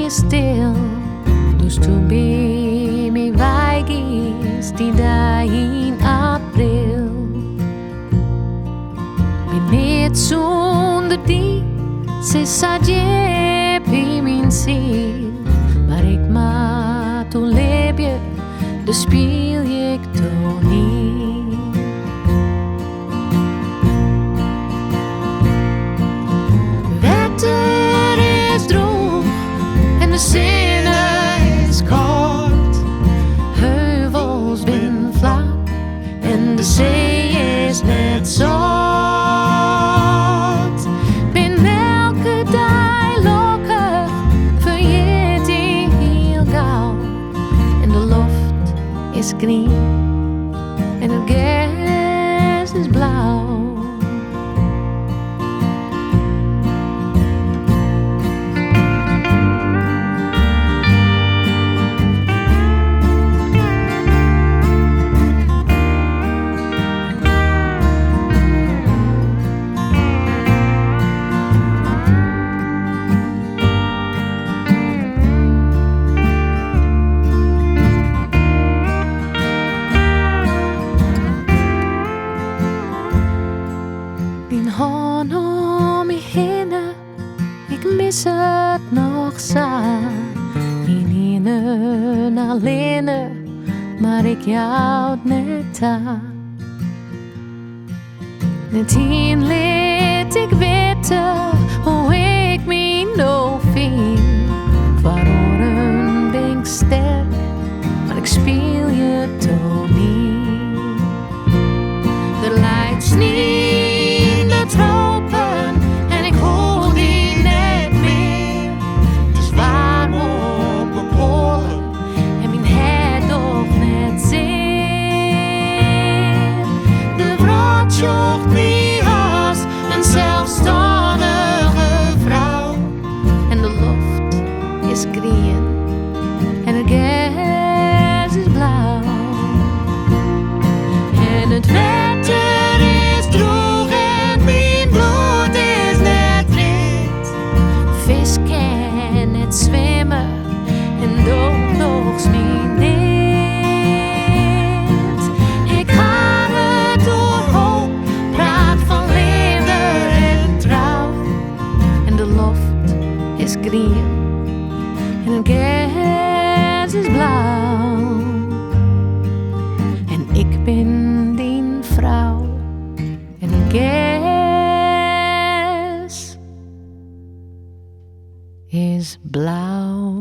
is stil, dus toen ben ik weg is die dag in april. Ben niet zonder die, ze zat je in mijn ziel, maar ik maak toen leef je, dus speel ik toch niet. De zinnen is kort, heuvels bin vlak en de zee is net zot. Ben elke dag lokker, vergeet die heel gauw. En de lucht is groen en het gas is blauw. Hand om me heen, ik mis het nog zo. Niet in alleen, maar ik jou net aan. Net in liet ik weten hoe ik me nou vind. Waarom ben ik sterk, maar ik speel je toch niet. De lights niet. En ik hoor die net meer. Het is warm op mijn polen en mijn head nog net zeer. De wraak zocht me als een zelfstandige vrouw. En de lucht is groen en het gas is blauw. En het wetter is droog. Zwemmen en dood nog niet. Ik ga het door hoop, praat van liefde en trouw. En de lucht is groen en het gas is blauw. En ik ben die vrouw en het gas is blauw.